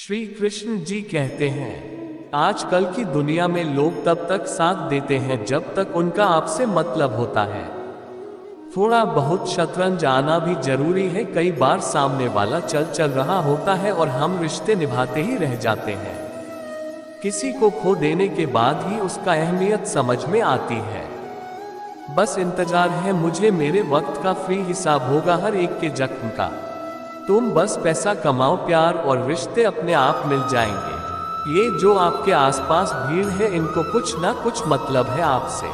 श्री कृष्ण जी कहते हैं, आजकल की दुनिया में लोग तब तक साथ देते हैं जब तक उनका आपसे मतलब होता है। थोड़ा बहुत शतरंज आना भी जरूरी है। कई बार सामने वाला चल रहा होता है और हम रिश्ते निभाते ही रह जाते हैं। किसी को खो देने के बाद ही उसका अहमियत समझ में आती है। बस इंतजार है मुझे, मेरे वक्त का फ्री हिसाब होगा हर एक के जख्म का। तुम बस पैसा कमाओ, प्यार और रिश्ते अपने आप मिल जाएंगे। ये जो आपके आसपास भीड़ है, इनको कुछ ना कुछ मतलब है आपसे।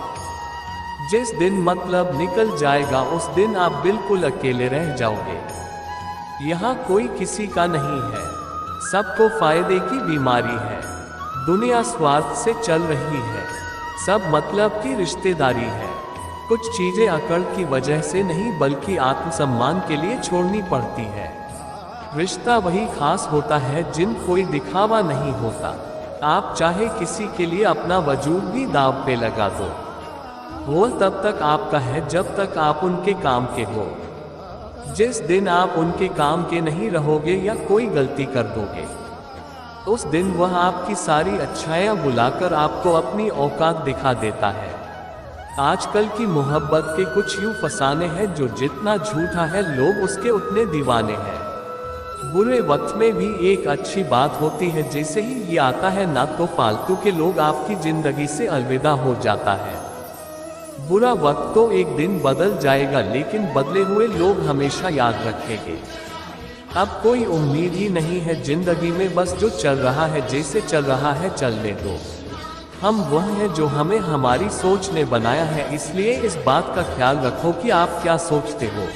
जिस दिन मतलब निकल जाएगा उस दिन आप बिल्कुल अकेले रह जाओगे। यहाँ कोई किसी का नहीं है, सबको फायदे की बीमारी है। दुनिया स्वार्थ से चल रही है, सब मतलब की रिश्तेदारी है। कुछ चीजें अकड़ की वजह से नहीं बल्कि आत्मसम्मान के लिए छोड़नी पड़ती है। रिश्ता वही खास होता है जिन कोई दिखावा नहीं होता। आप चाहे किसी के लिए अपना वजूद भी दांव पे लगा दो, वो तब तक आपका है जब तक आप उनके काम के हो। जिस दिन आप उनके काम के नहीं रहोगे या कोई गलती कर दोगे, उस दिन वह आपकी सारी अच्छाइयाँ बुलाकर आपको अपनी औकात दिखा देता है। आजकल की मोहब्बत के कुछ यूं फसाने हैं जो जितना झूठा है लोग उसके उतने दीवाने हैं। बुरे वक्त में भी एक अच्छी बात होती है, जैसे ही ये आता है ना तो फालतू के लोग आपकी जिंदगी से अलविदा हो जाता है। बुरा वक्त तो एक दिन बदल जाएगा लेकिन बदले हुए लोग हमेशा याद रखेंगे। अब कोई उम्मीद ही नहीं है जिंदगी में, बस जो चल रहा है जैसे चल रहा है चलने दो। हम वह हैं जो हमें हमारी सोच ने बनाया है, इसलिए इस बात का ख्याल रखो कि आप क्या सोचते हो।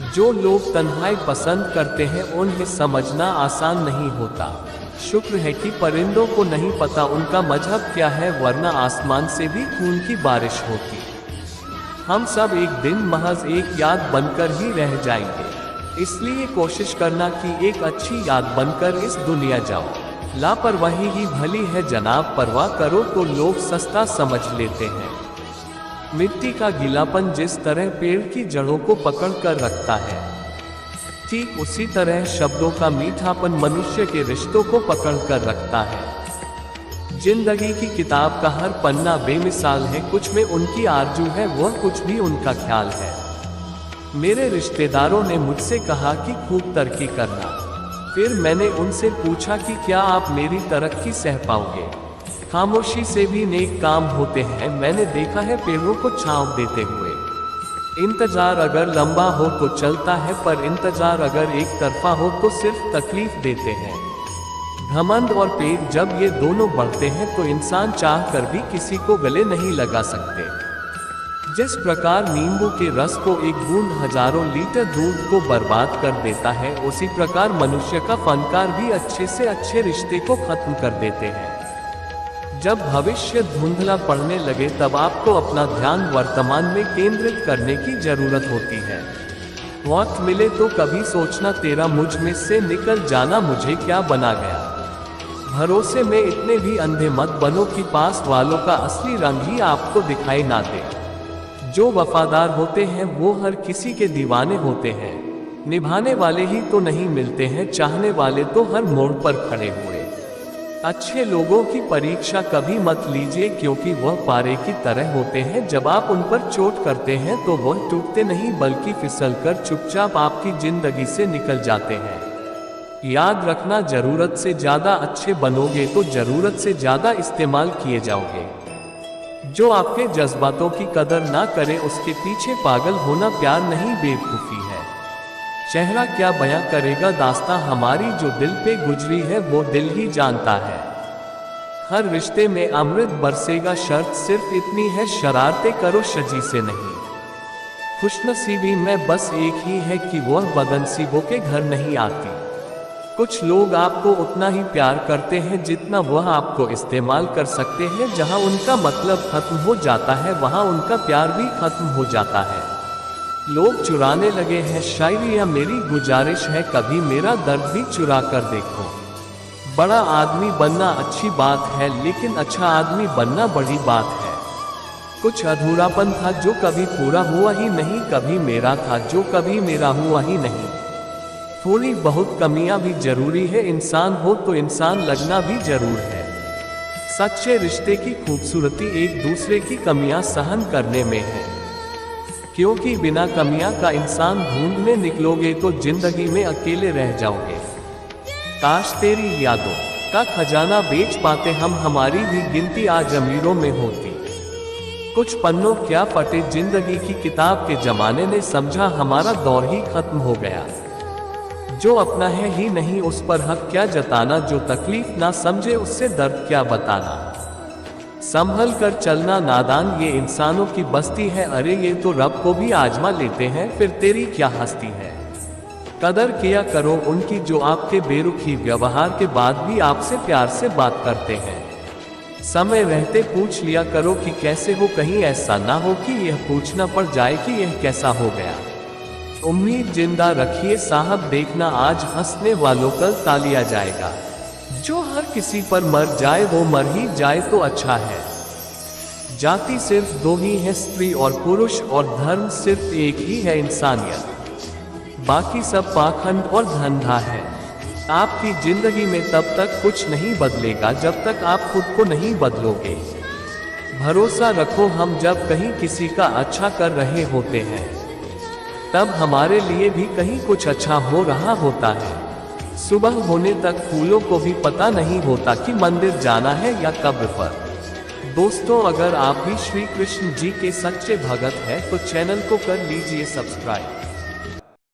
जो लोग तन्हाई पसंद करते हैं उन्हें समझना आसान नहीं होता। शुक्र है कि परिंदों को नहीं पता उनका मजहब क्या है, वरना आसमान से भी खून की बारिश होती। हम सब एक दिन महज एक याद बनकर ही रह जाएंगे, इसलिए कोशिश करना कि एक अच्छी याद बनकर इस दुनिया जाओ। लापरवाही ही भली है जनाब, परवाह करो तो लोग सस्ता समझ लेते हैं। मिट्टी का गीलापन जिस तरह पेड़ की जड़ों को पकड़ कर रखता है, ठीक उसी तरह शब्दों का मीठापन मनुष्य के रिश्तों को पकड़ कर रखता है। जिंदगी की किताब का हर पन्ना बेमिसाल है, कुछ में उनकी आरजू है, वह कुछ भी उनका ख्याल है। मेरे रिश्तेदारों ने मुझसे कहा कि खूब तरक्की करना। फिर मैंने उनसे पूछा कि क्या आप मेरी तरक्की सह पाओगे। खामोशी से भी नेक काम होते हैं, मैंने देखा है पेड़ों को छांव देते हुए। इंतजार अगर लंबा हो तो चलता है, पर इंतजार अगर एक तरफा हो तो सिर्फ तकलीफ देते हैं। घमंड और पेट जब ये दोनों बढ़ते हैं तो इंसान चाह कर भी किसी को गले नहीं लगा सकते। जिस प्रकार नींबू के रस को एक बूंद हजारों लीटर दूध को बर्बाद कर देता है, उसी प्रकार मनुष्य का फनकार भी अच्छे से अच्छे रिश्ते को खत्म कर देते हैं। जब भविष्य धुंधला पड़ने लगे तब आपको अपना ध्यान वर्तमान में केंद्रित करने की जरूरत होती है। वक्त मिले तो कभी सोचना तेरा मुझ में से निकल जाना मुझे क्या बना गया। भरोसे में इतने भी अंधे मत बनो कि पास वालों का असली रंग ही आपको दिखाई ना दे। जो वफादार होते हैं वो हर किसी के दीवाने होते हैं। निभाने वाले ही तो नहीं मिलते हैं, चाहने वाले तो हर मोड़ पर खड़े हुए। अच्छे लोगों की परीक्षा कभी मत लीजिए, क्योंकि वह पारे की तरह होते हैं। जब आप उन पर चोट करते हैं तो वह टूटते नहीं बल्कि फिसलकर चुपचाप आपकी जिंदगी से निकल जाते हैं। याद रखना, जरूरत से ज्यादा अच्छे बनोगे तो जरूरत से ज्यादा इस्तेमाल किए जाओगे। जो आपके जज्बातों की कदर ना करे उसके पीछे पागल होना प्यार नहीं बेवकूफी है। चेहरा क्या बयां करेगा दास्तां हमारी, जो दिल पे गुजरी है वो दिल ही जानता है। हर रिश्ते में अमृत बरसेगा, शर्त सिर्फ इतनी है शरारतें करो शजी से नहीं। खुशनसीबी में बस एक ही है कि वह बदनसीबों के घर नहीं आती। कुछ लोग आपको उतना ही प्यार करते हैं जितना वह आपको इस्तेमाल कर सकते हैं। जहां उनका मतलब खत्म हो जाता है वहां उनका प्यार भी खत्म हो जाता है। लोग चुराने लगे हैं शायरी, या मेरी गुजारिश है कभी मेरा दर्द भी चुरा कर देखो। बड़ा आदमी बनना अच्छी बात है, लेकिन अच्छा आदमी बनना बड़ी बात है। कुछ अधूरापन था जो कभी पूरा हुआ ही नहीं, कभी मेरा था जो कभी मेरा हुआ ही नहीं। थोड़ी बहुत कमियां भी जरूरी है, इंसान हो तो इंसान लगना भी जरूर है। सच्चे रिश्ते की खूबसूरती एक दूसरे की कमियां सहन करने में है, क्योंकि बिना कमियां का इंसान ढूंढने निकलोगे तो जिंदगी में अकेले रह जाओगे। काश तेरी यादों का खजाना बेच पाते हम, हमारी भी गिनती आज अमीरों में होती। कुछ पन्नों क्या फटे जिंदगी की किताब के जमाने ने समझा हमारा दौर ही खत्म हो गया। जो अपना है ही नहीं उस पर हक क्या जताना, जो तकलीफ ना समझे उससे दर्द क्या बताना। संभल कर चलना नादान ये इंसानों की बस्ती है, अरे ये तो रब को भी आजमा लेते हैं, फिर तेरी क्या हस्ती है। कदर किया करो उनकी जो आपके बेरुखी व्यवहार के बाद भी आपसे प्यार से बात करते हैं। समय रहते पूछ लिया करो कि कैसे हो, कहीं ऐसा ना हो कि यह पूछना पड़ जाए कि यह कैसा हो गया। उम्मीद जिंदा रखिए साहब, देखना आज हंसने वालों कल तालिया जाएगा। जो हर किसी पर मर जाए वो मर ही जाए तो अच्छा है। जाति सिर्फ दो ही है, स्त्री और पुरुष, और धर्म सिर्फ एक ही है, इंसानियत। बाकी सब पाखंड और धंधा है। आपकी जिंदगी में तब तक कुछ नहीं बदलेगा जब तक आप खुद को नहीं बदलोगे। भरोसा रखो हम जब कहीं किसी का अच्छा कर रहे होते हैं, तब हमारे लिए भी कहीं कुछ अच्छा हो रहा होता है। सुबह होने तक फूलों को भी पता नहीं होता कि मंदिर जाना है या कब्र पर। दोस्तों, अगर आप भी श्री कृष्ण जी के सच्चे भगत हैं तो चैनल को कर लीजिए सब्सक्राइब।